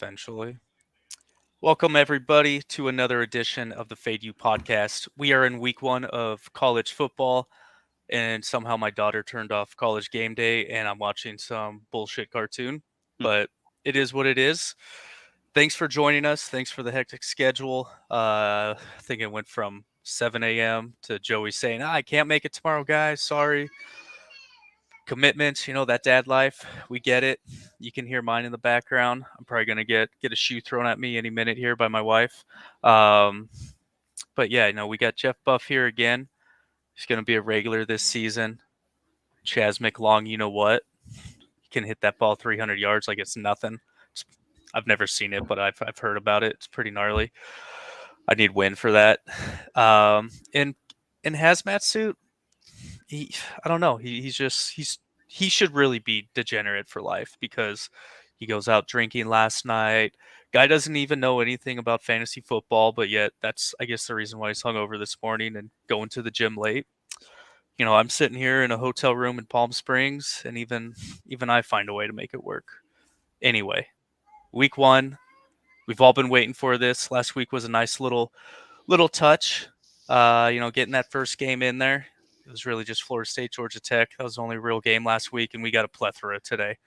Eventually. Welcome, everybody, to another edition of the Fade You podcast. We are in week one of college football, and somehow my daughter turned off college game day, and I'm watching some bullshit cartoon. But it is what it is. Thanks for joining us. Thanks for the hectic schedule. I think it went from 7 a.m. to Joey saying, I can't make it tomorrow, guys. Sorry. Commitments, that dad life, we get it. You can hear mine in the background. I'm probably gonna get a shoe thrown at me any minute here by my wife. um but yeah, we got Jeff Buff here again. He's gonna be a regular this season. Chaz McLong, you know what, he can hit that ball 300 yards like it's nothing. it's, I've never seen it, but I've heard about it. It's pretty gnarly. I need wind for that. In hazmat suit, he I don't know. He should really be degenerate for life because he goes out drinking last night. Guy doesn't even know anything about fantasy football, but yet that's, I guess, the reason why he's hungover this morning and going to the gym late. I'm sitting here in a hotel room in Palm Springs, and even I find a way to make it work. Anyway, week one, we've all been waiting for this. Last week was a nice little touch. Getting that first game in there. It was really just Florida State, Georgia Tech. That was the only real game last week, and we got a plethora today.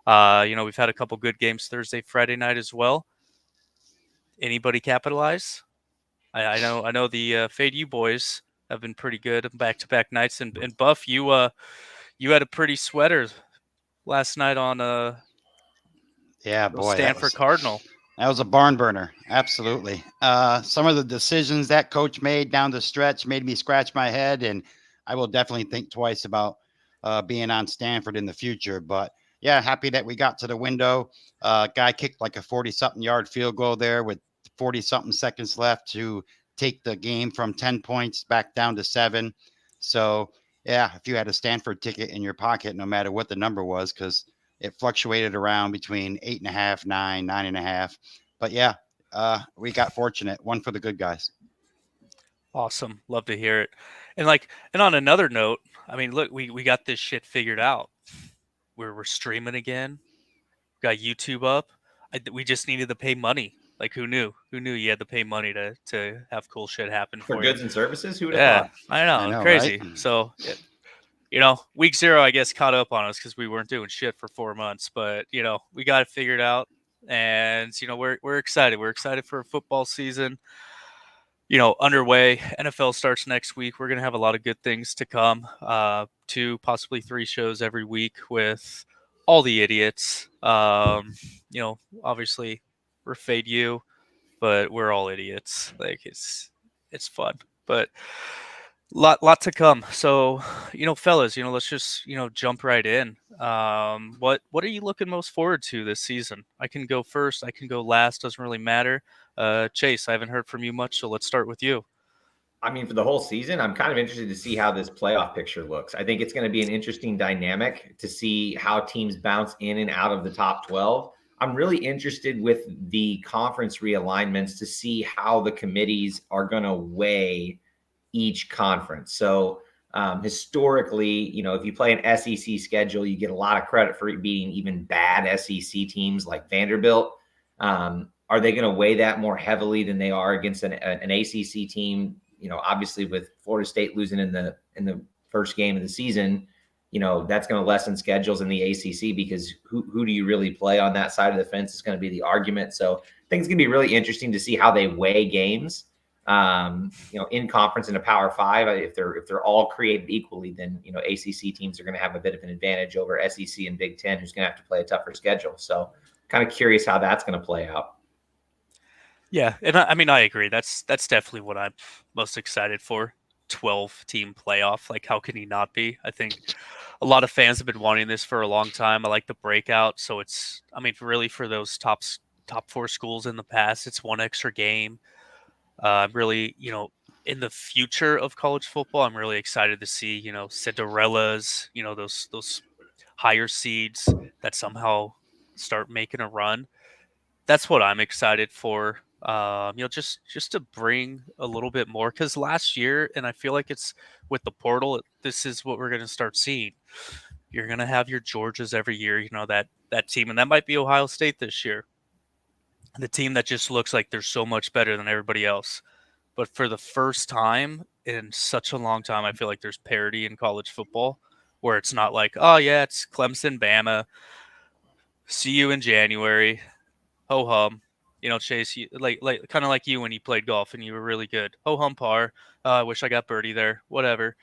We've had a couple good games Thursday, Friday night as well. Anybody capitalize? I know the Fade You boys have been pretty good back-to-back nights, and Buff, you had a pretty sweater last night on Yeah, boy, Stanford Cardinal. that was a barn burner. Absolutely. Some of the decisions that coach made down the stretch made me scratch my head, and I will definitely think twice about being on Stanford in the future. But yeah, happy that we got to the window. Guy kicked like a 40-something yard field goal there with 40-something seconds left to take the game from 10 points back down to 7. So yeah, if you had a Stanford ticket in your pocket, no matter what the number was, because it fluctuated around between 8.5, 9, 9.5. But yeah, we got fortunate. One for the good guys. Awesome. Love to hear it. And on another note, I mean, look, we got this shit figured out. We're streaming again. Got YouTube up. We just needed to pay money. Like, who knew? Who knew you had to pay money to have cool shit happen For for you? goods and services. Who would have Yeah, thought? I I know, know, right? crazy. So, week 0, I guess, caught up on us because we weren't doing shit for 4 months. But we got it figured out, and we're excited. We're excited for a football season. Underway. NFL starts next week. We're gonna have a lot of good things to come. 2, possibly 3 shows every week with all the idiots. Obviously, we're Fade You, but we're all idiots. Like, it's fun, but lot to come. So, fellas, let's just jump right in. What are you looking most forward to this season? I can go first. I can go last. Doesn't really matter. Chase, I haven't heard from you much, so let's start with you. I mean, for the whole season, I'm kind of interested to see how this playoff picture looks. I think it's going to be an interesting dynamic to see how teams bounce in and out of the top 12. I'm really interested with the conference realignments to see how the committees are going to weigh each conference. So, historically, if you play an SEC schedule, you get a lot of credit for beating even bad SEC teams like Vanderbilt. Are they going to weigh that more heavily than they are against an ACC team? Obviously with Florida State losing in the first game of the season, that's going to lessen schedules in the ACC because who do you really play on that side of the fence is going to be the argument. So I think it's going to be really interesting to see how they weigh games. In conference in a Power Five, if they're all created equally, then ACC teams are going to have a bit of an advantage over SEC and Big Ten, who's going to have to play a tougher schedule. So kind of curious how that's going to play out. Yeah, and I mean, I agree. That's definitely what I'm most excited for. 12-team playoff. Like, how can he not be? I think a lot of fans have been wanting this for a long time. I like the breakout. So I mean, really, for those top 4 schools in the past, it's one extra game. Really, in the future of college football, I'm really excited to see, Cinderellas, those higher seeds that somehow start making a run. That's what I'm excited for. Just to bring a little bit more, because last year, and I feel like it's with the portal, this is what we're going to start seeing. You're going to have your Georgias every year, that team, and that might be Ohio State this year. the team that just looks like they're so much better than everybody else. But for the first time in such a long time, I feel like there's parity in college football where it's not like, oh yeah, it's Clemson, Bama. See you in January. Ho hum. Chase, you, like kind of like you when you played golf and you were really good. Ho hum par. I wish I got birdie there. Whatever.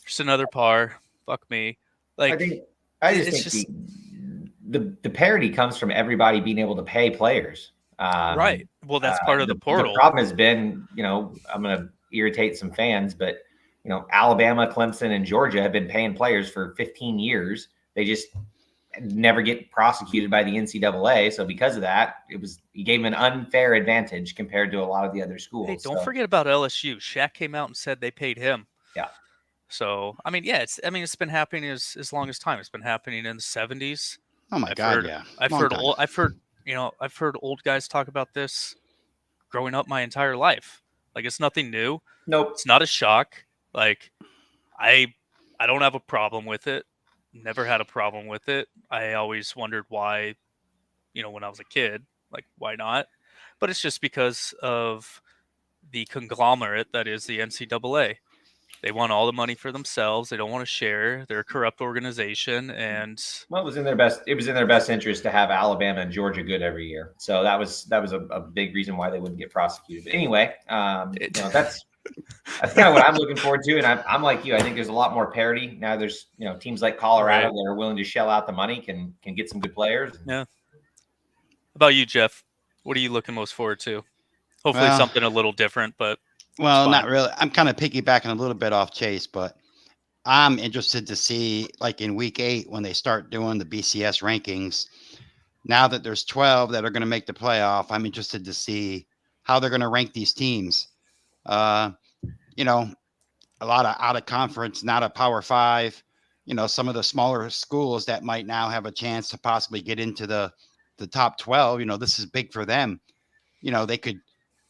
Just another par. Fuck me. I Like think I just it's think just the parity comes from everybody being able to pay players. right. Well, that's part of the The portal. problem has been, I'm going to irritate some fans, but Alabama, Clemson, and Georgia have been paying players for 15 years. They just never get prosecuted by the NCAA. So because of that, you gave them an unfair advantage compared to a lot of the other schools. Hey, don't forget about LSU. Shaq came out and said they paid him. Yeah. So I mean, yeah, it's been happening as long as time. It's been happening in the 70s. Oh my God, yeah. I've Long heard time. old, I've heard old guys talk about this growing up my entire life. Like it's nothing new. Nope. It's not a shock. Like I don't have a problem with it. Never had a problem with it. I always wondered why, when I was a kid, like why not? But it's just because of the conglomerate that is the NCAA. They want all the money for themselves. They don't want to share. They're a corrupt organization, and well, it was in their best interest to have Alabama and Georgia good every year. So that was a big reason why they wouldn't get prosecuted. But anyway, that's kind of what I'm looking forward to. And I'm like you. I think there's a lot more parity now. There's teams like Colorado right. that are willing to shell out the money can get some good players. Yeah. How about you, Jeff? What are you looking most forward to? Hopefully something a little different, but well, not really. I'm kind of piggybacking a little bit off Chase, but I'm interested to see, like in week 8, when they start doing the BCS rankings. Now that there's 12 that are going to make the playoff, I'm interested to see how they're going to rank these teams. You know, a lot of out of conference, not a Power 5. Some of the smaller schools that might now have a chance to possibly get into the top 12. This is big for them. They could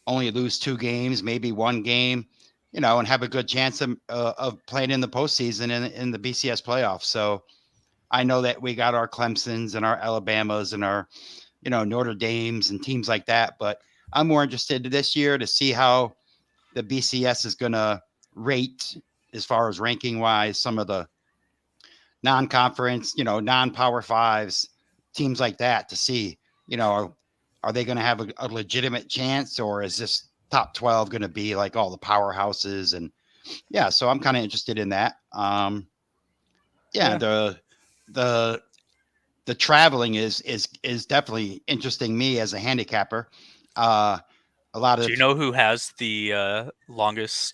only lose 2 games, maybe 1 game, and have a good chance of playing in the postseason in the BCS playoffs. So I know that we got our Clemsons and our Alabamas and our, Notre Dames and teams like that. But I'm more interested this year to see how the BCS is going to rate as far as ranking wise some of the non-conference, non-Power 5s, teams like that, to see, are they going to have a legitimate chance, or is this top 12 going to be like all the powerhouses? And yeah, so I'm kind of interested in that. The traveling is definitely interesting me as a handicapper. A lot of do you know who has the longest,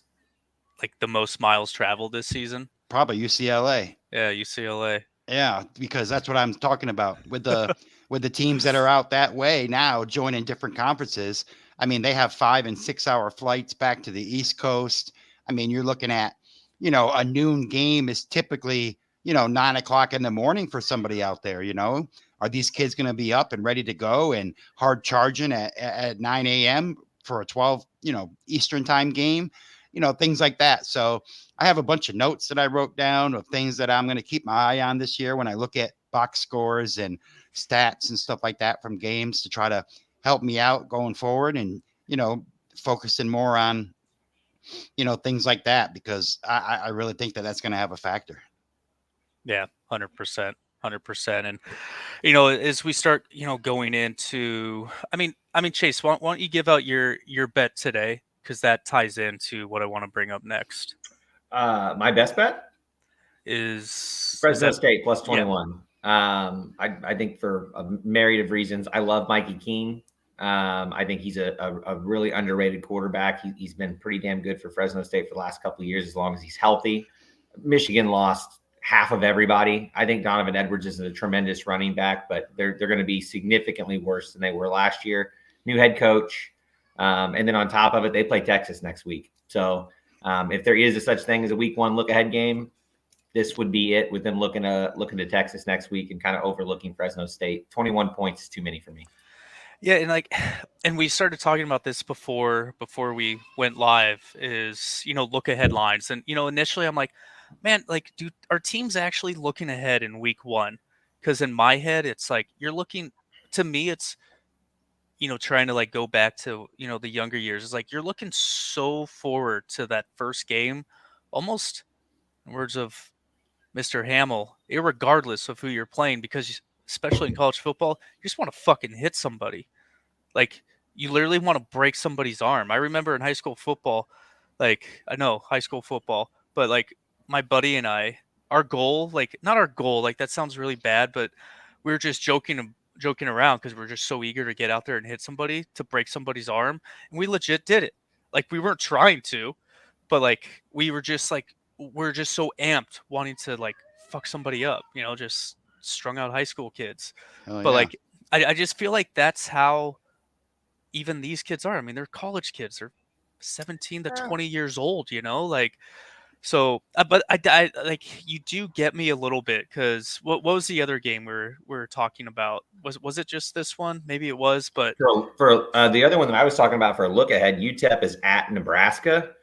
like the most miles traveled this season? Probably UCLA. Yeah, UCLA. Yeah, because that's what I'm talking about with the teams that are out that way now joining different conferences. I mean, they have 5 and 6 hour flights back to the East Coast. I mean, you're looking at, a noon game is typically, 9:00 in the morning for somebody out there. Are these kids going to be up and ready to go and hard charging at 9 a.m. for a 12, Eastern time game? Things like that. So I have a bunch of notes that I wrote down of things that I'm going to keep my eye on this year when I look at box scores and stats and stuff like that from games, to try to help me out going forward, and, focusing more on, things like that, because I really think that that's going to have a factor. Yeah, 100%. 100%. And, as we start, going into, I mean, Chase, why don't you give out your bet today? Because that ties into what I want to bring up next. My best bet is Fresno State plus 21. Yeah. I think for a myriad of reasons, I love Mikey King. I think he's a really underrated quarterback. He's been pretty damn good for Fresno State for the last couple of years, as long as he's healthy. Michigan lost half of everybody. I think Donovan Edwards is a tremendous running back, but they're going to be significantly worse than they were last year. New head coach. And then on top of it, they play Texas next week. So if there is a such thing as a week 1 look ahead game, this would be it, with them looking to Texas next week and kind of overlooking Fresno State. 21 points is too many for me. Yeah, and we started talking about this before we went live, is, look ahead lines. And, initially I'm like, man, like, dude, are teams actually looking ahead in week 1? Because in my head, it's like, you're looking, to me, it's trying to like go back to, the younger years. It's like you're looking so forward to that first game, almost in words of Mr. Hamill, irregardless of who you're playing, because especially in college football, you just want to fucking hit somebody. Like you literally want to break somebody's arm. I remember in high school football, like I know high school football, but like my buddy and I, our goal, like not our goal, like that sounds really bad, but we were just joking around because we're just so eager to get out there and hit somebody to break somebody's arm, and we legit did it. Like we weren't trying to, but like we were just like we're just so amped wanting to like fuck somebody up, just strung out high school kids. Hell But yeah. like I just feel like that's how even these kids are. I mean, they're college kids. They're 17 to Yeah. 20 years old, like so. But I like you do get me a little bit because what was the other game we're talking about? Was it just this one? Maybe it was, but For the other one that I was talking about for a look ahead, UTEP is at Nebraska.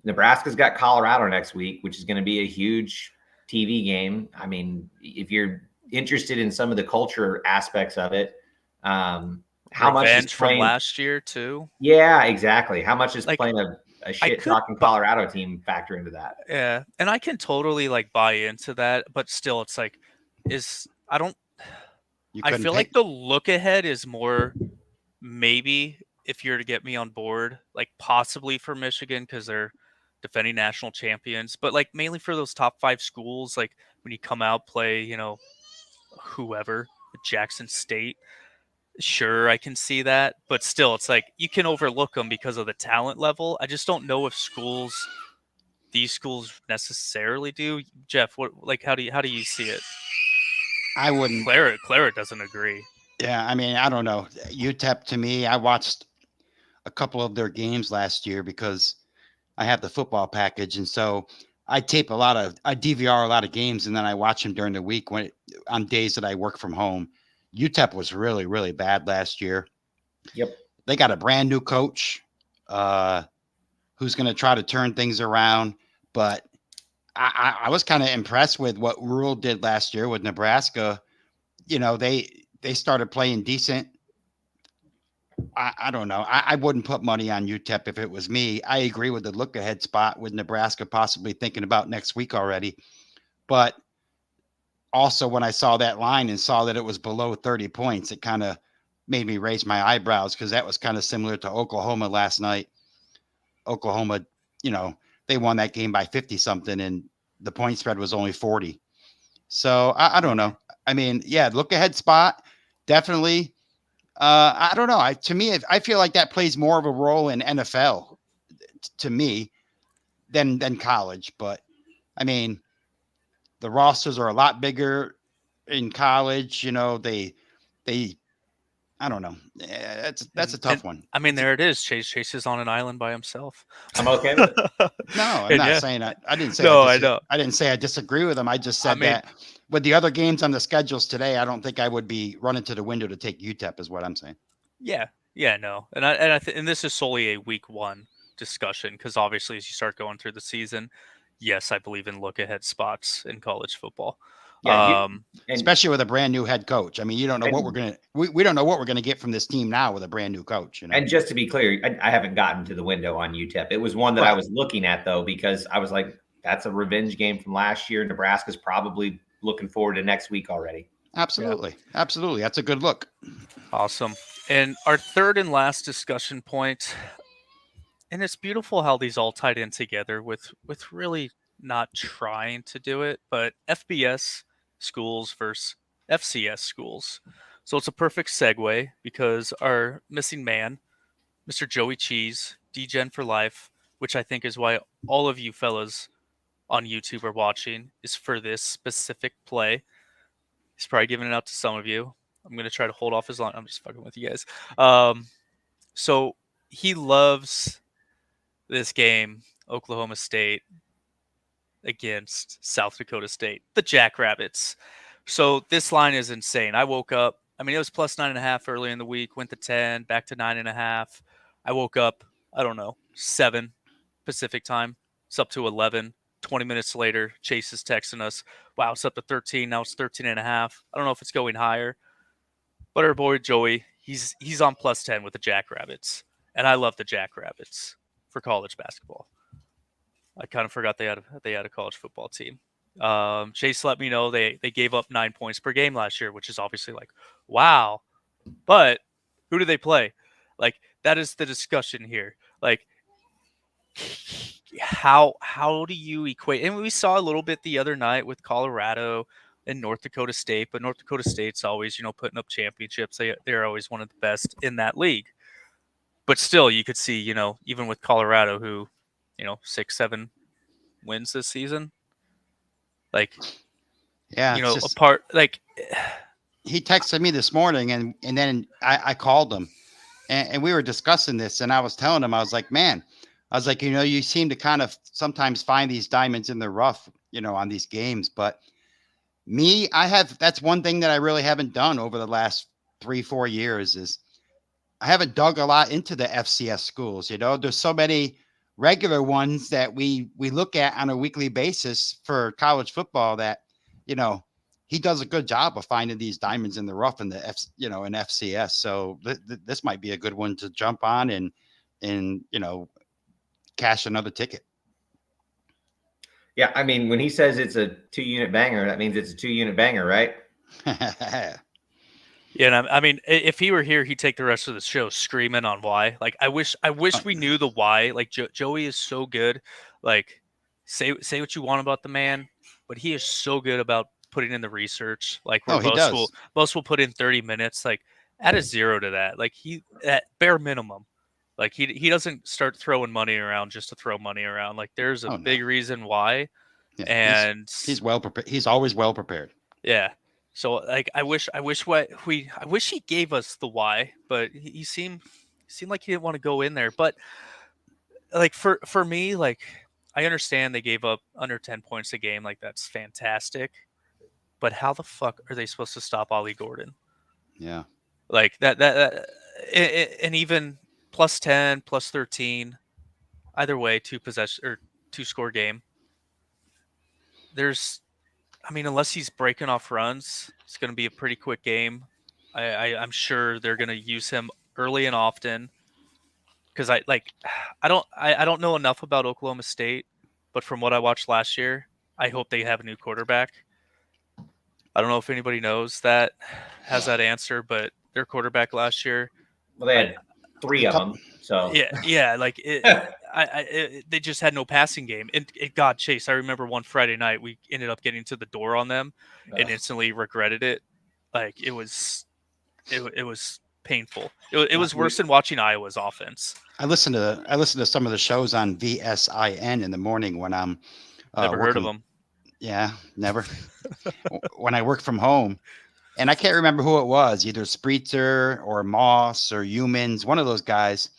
Nebraska's got Colorado next week, which is going to be a huge TV game. I mean, if you're interested in some of the culture aspects of it, how much is revenge from playing? last year too. Yeah, exactly. How much is Like playing a I shit could, talking Colorado team factor into that? yeah, and I can totally like buy into that, but still, it's like, is I don't. You I couldn't feel like pay. the look ahead is more maybe if you're to get me on board, like possibly for Michigan because they're defending national champions, but like mainly for those top 5 schools, like when you come out play, whoever, Jackson State. Sure, I can see that, but still, it's like you can overlook them because of the talent level. I just don't know if these schools necessarily do. Jeff, what like how do you see it? I wouldn't. Clara doesn't agree. Yeah, I mean, I don't know. UTEP to me, I watched a couple of their games last year because I have the football package, and so I DVR a lot of games, and then I watch them during the week on days that I work from home. UTEP was really, really bad last year. Yep. They got a brand new coach uh, who's going to try to turn things around, but I was kind of impressed with what Rule did last year with Nebraska. They started playing decent. I don't know. I wouldn't put money on UTEP if it was me. I agree with the look ahead spot with Nebraska possibly thinking about next week already. But also, when I saw that line and saw that it was below 30 points, it kind of made me raise my eyebrows because that was kind of similar to Oklahoma last night. Oklahoma, you know, they won that game by 50 something and the point spread was only 40. So I don't know. I mean, yeah, look ahead spot. Definitely. I don't know. To me, I feel like that plays more of a role in NFL to me than college. But I mean, the rosters are a lot bigger in college. They I don't know. That's a And tough one. I mean, there it is. Chase is on an island by himself. I'm okay with it. No, I'm And not yeah, saying I didn't say no, I know. I didn't say I disagree with them. I just I said mean, that with the other games on the schedules today, I don't think I would be running to the window to take UTEP is what I'm saying. yeah, no, and this is solely a week 1 discussion because obviously as you start going through the season, yes, I believe in look ahead spots in college football. Yeah, you Um, and Especially with a brand new head coach. I mean, you don't know what and we don't know what we're gonna get from this team now with a brand new coach. And just to be clear, I haven't gotten to the window on UTEP. It was one that I Right? was looking at though, because I was like, that's a revenge game from last year. Nebraska's probably looking forward to next week already. yeah, Absolutely. That's a good look. awesome. And our third and last discussion point, and it's beautiful how these all tied in together with really not trying to do it, but FBS schools versus FCS schools. So it's a perfect segue because our missing man, Mr. Joey Cheese, DGen for life, which I think is why all of you fellas on YouTube are watching, is for this specific play. He's probably giving it out to some of you. I'm gonna try to hold off as long. I'm just fucking with you guys. So he loves this game, Oklahoma State against South Dakota State, the Jackrabbits. So this line is insane. I woke up. I mean, it was plus 9.5 early in the week, went to 10, back to 9.5. I woke up, I don't know, 7 Pacific time. It's up to 11. 20 minutes later, Chase is texting us, wow, it's up to 13. Now it's 13.5. I don't know if it's going higher. But our boy Joey, he's on +10 with the Jackrabbits, and I love the Jackrabbits for college basketball. I kind of forgot they had a college football team. Chase let me know they gave up 9 points per game last year, which is obviously like, wow. But who do they play? Like, that is the discussion here. Like, how do you equate? And we saw a little bit the other night with Colorado and North Dakota State, but North Dakota State's always, putting up championships. They're always one of the best in that league. But still, you could see, even with Colorado, who, 6-7 wins this season, like, Yeah, it's just apart, like, he texted me this morning, and then I called him, and we were discussing this, and I was telling him, I was like, man, I was like, you seem to kind of sometimes find these diamonds in the rough, on these games, but me, that's one thing that I really haven't done over the last 3-4 years is I haven't dug a lot into the FCS schools. There's so many regular ones that we look at on a weekly basis for college football that, he does a good job of finding these diamonds in the rough in the in FCS. So this might be a good one to jump on and cash another ticket. Yeah, I mean, when he says it's a 2-unit banger, that means it's a 2-unit banger, right? Yeah, and I mean, if he were here, he'd take the rest of the show screaming on why. Like, I wish we knew the why. Like, Joey is so good. Like, say what you want about the man, but he is so good about putting in the research. Like, where most will put in 30 minutes. Like, add a 0 to that. Like, he at bare minimum. Like, he doesn't start throwing money around just to throw money around. Like, there's a big reason why. Yeah, and he's well prepared. He's always well prepared. Yeah. So, like, I wish he gave us the why, but he seemed like he didn't want to go in there. But like, for me, like, I understand they gave up under 10 points a game. Like, that's fantastic. But how the fuck are they supposed to stop Ollie Gordon? Yeah. Like that and even +10, +13, either way, 2-score game. I mean, unless he's breaking off runs, it's going to be a pretty quick game. I'm sure they're going to use him early and often because I don't know enough about Oklahoma State, but from what I watched last year, I hope they have a new quarterback. I don't know if anybody knows that, has that answer, but their quarterback last year. Well, they had 3 of them. So yeah, like they just had no passing game. And God, Chase, I remember one Friday night we ended up getting to the door on them and instantly regretted it. Like, it was painful. It was worse than watching Iowa's offense. I listen to some of the shows on VSIN in the morning when I'm never heard of them. Yeah, never. When I work from home. And I can't remember who it was, either Spreetzer or Moss or Humans. One of those guys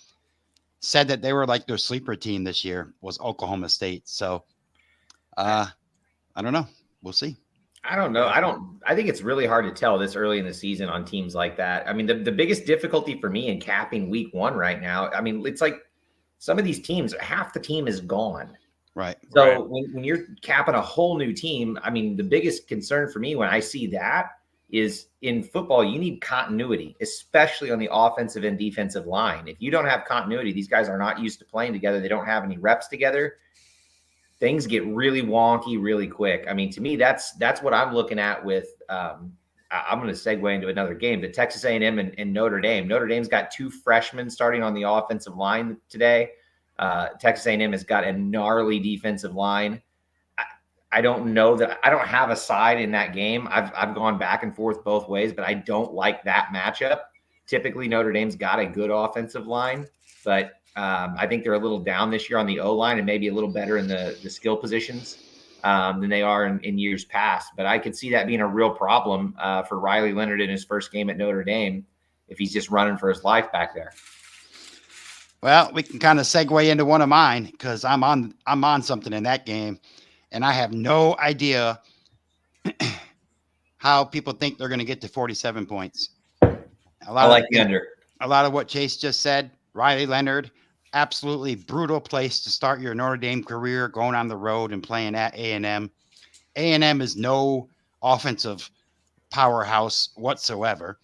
said that they were like their sleeper team this year was Oklahoma State. So I don't know. We'll see. I don't know. I think it's really hard to tell this early in the season on teams like that. I mean, the biggest difficulty for me in capping week 1 right now, I mean, it's like some of these teams, half the team is gone. Right. So Right. When you're capping a whole new team, I mean, the biggest concern for me when I see that is in football, you need continuity, especially on the offensive and defensive line. If you don't have continuity, these guys are not used to playing together. They don't have any reps together. Things get really wonky really quick. I mean, to me, that's what I'm looking at with I'm going to segue into another game, the Texas A&M and Notre Dame. Notre Dame's got 2 freshmen starting on the offensive line today. Texas A&M has got a gnarly defensive line. I don't know that I don't have a side in that game. I've gone back and forth both ways, but I don't like that matchup. Typically, Notre Dame's got a good offensive line, but I think they're a little down this year on the O-line and maybe a little better in the skill positions than they are in years past. But I could see that being a real problem for Riley Leonard in his first game at Notre Dame if he's just running for his life back there. Well, we can kind of segue into one of mine because I'm on something in that game. And I have no idea how people think they're going to get to 47 points. I like the under. A lot of what Chase just said, Riley Leonard, absolutely brutal place to start your Notre Dame career, going on the road and playing at A&M. A&M is no offensive powerhouse whatsoever.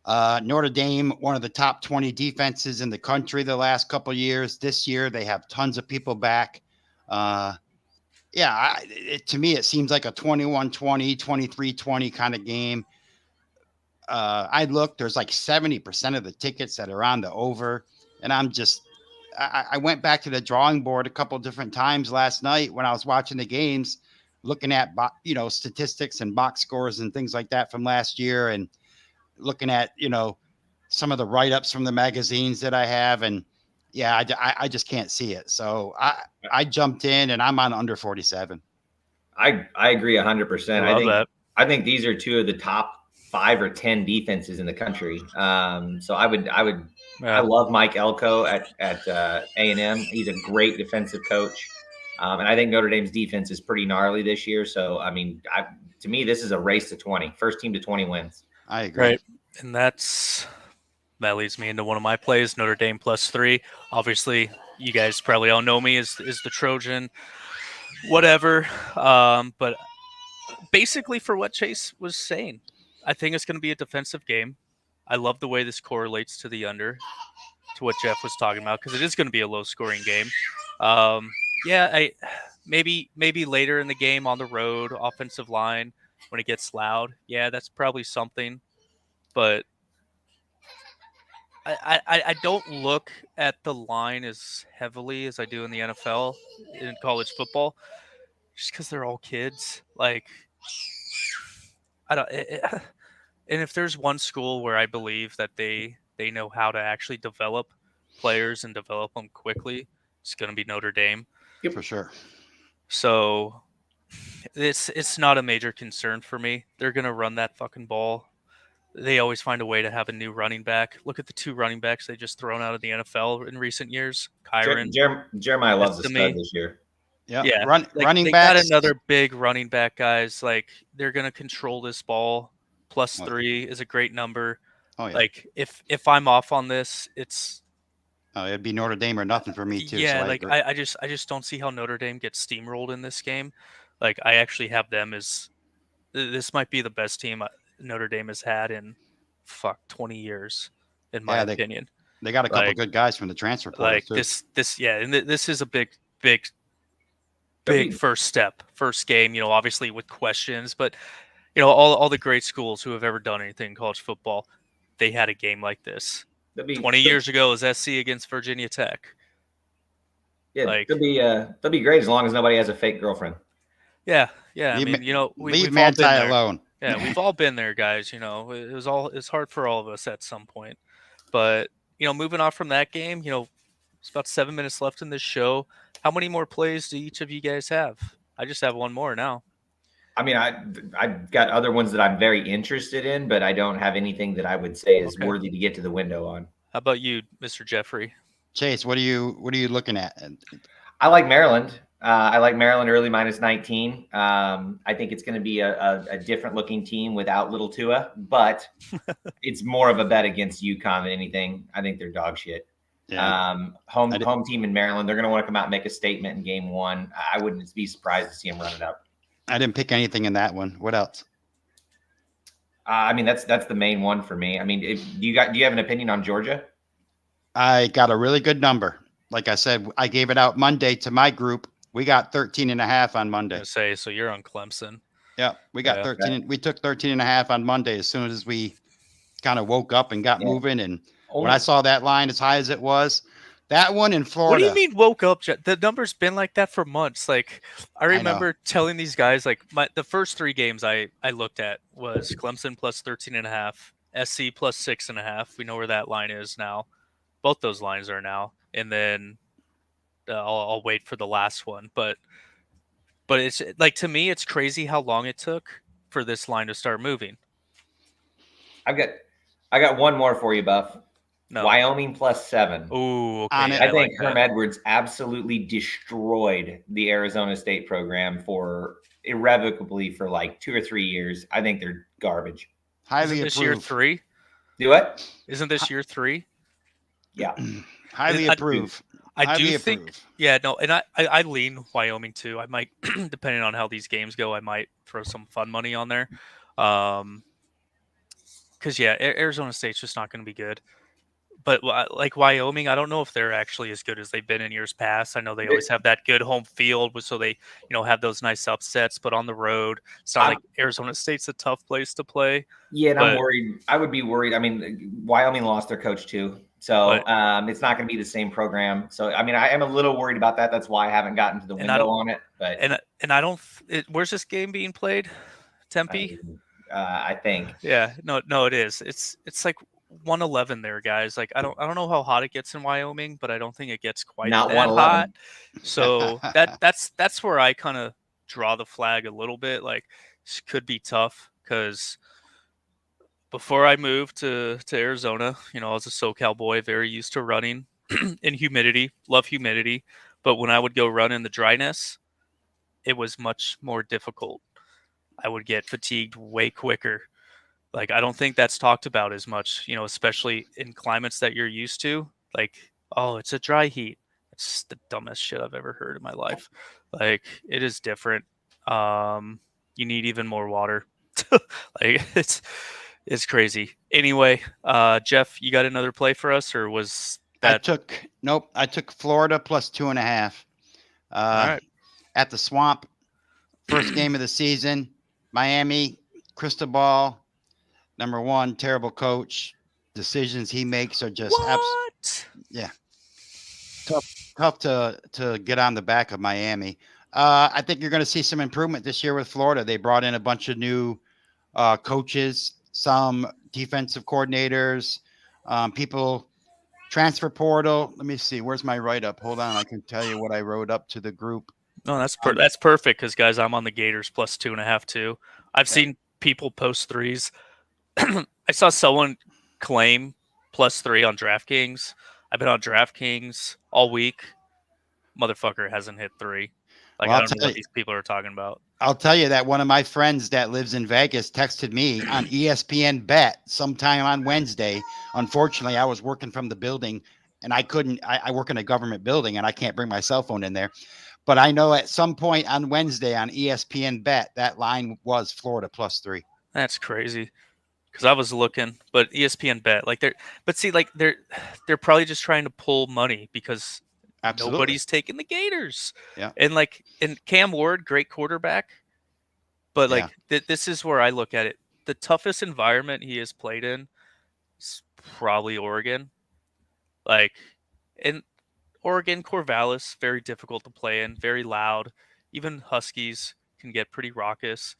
Notre Dame, one of the top 20 defenses in the country the last couple of years. This year, they have tons of people back. To me, it seems like a 21-20, 23-20 kind of game. I looked, there's like 70% of the tickets that are on the over. And I went back to the drawing board a couple different times last night when I was watching the games, looking at, statistics and box scores and things like that from last year, and looking at, some of the write-ups from the magazines that I have. And yeah, I just can't see it. So I jumped in and I'm on under 47. I agree 100%. I love that. I think these are two of the top 5 or 10 defenses in the country. So I love Mike Elko at A&M. He's a great defensive coach. And I think Notre Dame's defense is pretty gnarly this year. So, I mean, to me, this is a race to 20. First team to 20 wins. I agree. Right. And that leads me into one of my plays, Notre Dame +3. Obviously, you guys probably all know me as the Trojan, whatever. But basically for what Chase was saying, I think it's going to be a defensive game. I love the way this correlates to the under, to what Jeff was talking about, because it is going to be a low-scoring game. Maybe later in the game on the road, offensive line, when it gets loud, that's probably something. But I don't look at the line as heavily as I do in the NFL, in college football, just because they're all kids. Like, I don't. And if there's one school where I believe that they know how to actually develop players and develop them quickly, it's going to be Notre Dame. Yeah, for sure. So it's not a major concern for me. They're going to run that fucking ball. They always find a way to have a new running back. Look at the 2 running backs they just thrown out of the NFL in recent years. Kyron. Jeremiah loves the stud this year. Yeah. Running back. Got another big running back, guys. Like, they're going to control this ball. +3 is a great number. Oh, yeah. Like, if I'm off on this, it'd be Notre Dame or nothing for me too. Yeah, so I just don't see how Notre Dame gets steamrolled in this game. Like, I actually have them as this might be the best team Notre Dame has had in 20 years, in my opinion. They got a couple good guys from the transfer portal. Like, too. this is a big first game. Obviously with questions, but all the great schools who have ever done anything in college football, they had a game like this. 20 years ago, it was SC against Virginia Tech. Yeah, they'll be great as long as nobody has a fake girlfriend. Yeah. Leave Manti alone. Yeah, we've all been there, guys. It's hard for all of us at some point. But moving on from that game, it's about 7 minutes left in this show. How many more plays do each of you guys have? I just have one more now. I mean, I've got other ones that I'm very interested in, but I don't have anything that I would say is worthy to get to the window on. How about you, Mr. Jeffrey? Chase, what are you looking at? I like Maryland. I like Maryland early -19. I think it's going to be a different looking team without little Tua, but it's more of a bet against UConn than anything. I think they're dog shit. Yeah. Home team in Maryland. They're going to want to come out and make a statement in game 1. I wouldn't be surprised to see them run it up. I didn't pick anything in that one. What else? I mean, that's the main one for me. I mean, do you have an opinion on Georgia? I got a really good number. Like I said, I gave it out Monday to my group. We got 13.5 on Monday. So you're on Clemson. Yeah, we got 13. Okay. We took 13.5 on Monday as soon as we kind of woke up and got moving. And when I saw that line as high as it was, that one in Florida. What do you mean woke up? The number's been like that for months. Like, I remember telling these guys, like, the first 3 games I looked at was Clemson +13.5, SC +6.5. We know where that line is now. Both those lines are now. And then I'll wait for the last one. But it's like, to me, it's crazy how long it took for this line to start moving. I got one more for you, Buff. No. Wyoming +7. Ooh, okay. I think Herm Edwards absolutely destroyed the Arizona State program irrevocably for like 2 or 3 years. I think they're garbage. Highly approved. This year 3? Do what? Isn't this year 3? Yeah. Highly approved. I do think, and I lean Wyoming too. I might, depending on how these games go, I might throw some fun money on there. Because because Arizona State's just not going to be good. But like Wyoming, I don't know if they're actually as good as they've been in years past. I know they always have that good home field, so they have those nice upsets. But on the road, it's not like Arizona State's a tough place to play. Yeah, and I'm But worried. I would be worried. I mean, Wyoming lost their coach too, so it's not going to be the same program. So I mean, I am a little worried about that. That's why I haven't gotten to the window on it. But and I don't. Where's this game being played? Tempe. I think. Yeah, no, it is. It's like 111 there, guys. Like I don't know how hot it gets in Wyoming, but I don't think it gets quite Not that 111. hot. So that's where I kind of draw the flag a little bit. Like this could be tough because before I moved to Arizona, I was a SoCal boy, very used to running in humidity, love humidity. But when I would go run in the dryness, it was much more difficult. I would get fatigued way quicker. Like, I don't think that's talked about as much, especially in climates that you're used to. Like, oh, it's a dry heat. It's the dumbest shit I've ever heard in my life. Like, it is different. You need even more water. Like, it's crazy. Anyway, Jeff, you got another play for us, or was that? I took Florida plus 2.5. All right. At the Swamp, first game of the season. Miami, Cristobal, number one, terrible coach. Decisions he makes are just tough to get on the back of Miami. I think you're going to see some improvement this year with Florida. They brought in a bunch of new coaches, some defensive coordinators, people, transfer portal. Let me see. Where's my write-up? Hold on. I can tell you what I wrote up to the group. No, that's perfect because, guys, I'm on the Gators plus 2.5 too. I've seen people post threes. I saw someone claim +3 on DraftKings. I've been on DraftKings all week. Motherfucker hasn't hit 3. Like, I don't know what these people are talking about. I'll tell you that one of my friends that lives in Vegas texted me on ESPN Bet sometime on Wednesday. Unfortunately, I was working from the building and I couldn't. I work in a government building and I can't bring my cell phone in there. But I know at some point on Wednesday on ESPN Bet, that line was Florida +3. That's crazy. Because I was looking, but ESPN Bet, they're probably just trying to pull money because nobody's taking the Gators. Yeah. And Cam Ward, great quarterback. But this is where I look at it. The toughest environment he has played in is probably Oregon. In Oregon, Corvallis, very difficult to play in, very loud. Even Huskies can get pretty raucous,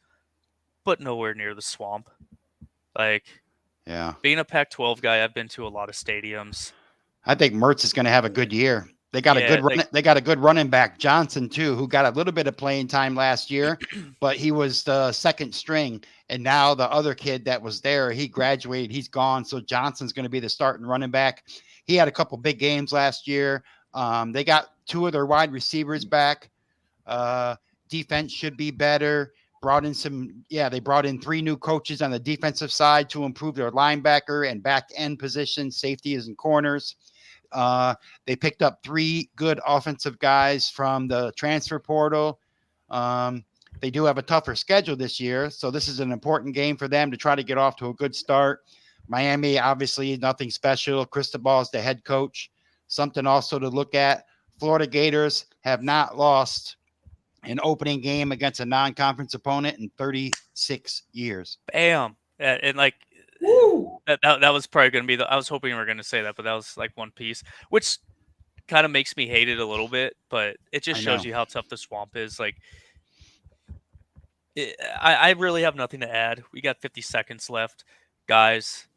but nowhere near the Swamp. Being a Pac-12 guy, I've been to a lot of stadiums. I think Mertz is going to have a good year. They got they got a good running back, Johnson too, who got a little bit of playing time last year, but he was the second string. And now the other kid that was there, he graduated, he's gone. So Johnson's going to be the starting running back. He had a couple big games last year. They got 2 of their wide receivers back. Defense should be better. They brought in 3 new coaches on the defensive side to improve their linebacker and back end position, safeties and corners. They picked up 3 good offensive guys from the transfer portal. They do have a tougher schedule this year, so this is an important game for them to try to get off to a good start. Miami, obviously, nothing special. Cristobal is the head coach. Something also to look at. Florida Gators have not lost an opening game against a non-conference opponent in 36 years. Bam. And woo! That was probably going to be I was hoping we were going to say that, but that was like one piece, which kind of makes me hate it a little bit, but it just shows you how tough the Swamp is. I really have nothing to add. We got 50 seconds left, guys.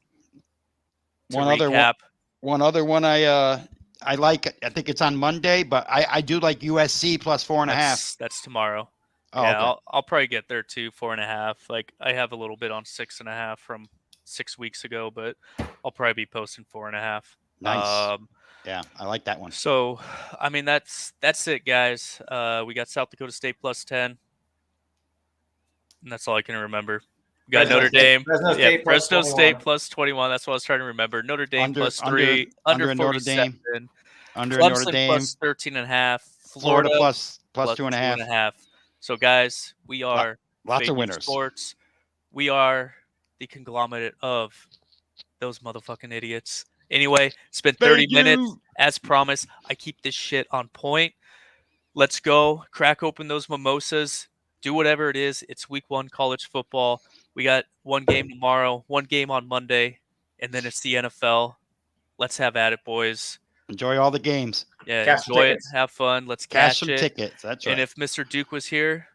One other one I like. I think it's on Monday, but I do like USC plus 4.5. That's tomorrow. Oh, yeah, okay. I'll probably get there too. 4.5. Like, I have a little bit on 6.5 from 6 weeks ago, but I'll probably be posting 4.5. Nice. Yeah, I like that one. So, I mean, that's it, guys. We got South Dakota State plus 10, and that's all I can remember. We got Notre Dame. Fresno State plus 21. That's what I was trying to remember. Notre Dame plus 3. Under 47. Under Clemson Notre Dame plus 13.5. Florida plus 2.5. So, guys, we are lots of winners. Sports. We are the conglomerate of those motherfucking idiots. Anyway, it's been 30 minutes. As promised, I keep this shit on point. Let's go. Crack open those mimosas. Do whatever it is. It's week 1 college football. We got one game tomorrow, one game on Monday, and then it's the NFL. Let's have at it, boys. Enjoy all the games. Yeah, Cash some enjoy it. tickets. Have fun. Let's Cash catch some it. tickets. That's right. And if Mr. Duke was here,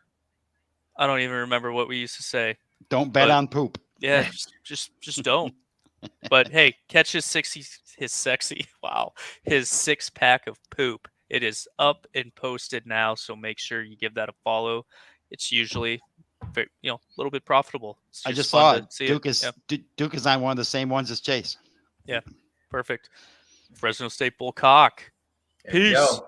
I don't even remember what we used to say. Don't bet on poop. Yeah, just don't. But hey, catch his 6-pack of poop. It is up and posted now, so make sure you give that a follow. It's usually very, a little bit profitable. It's I just fun saw to it. see Duke it. is Yeah, Duke is on one of the same ones as Chase. perfect. Fresno State Bullcock. There we Peace. go.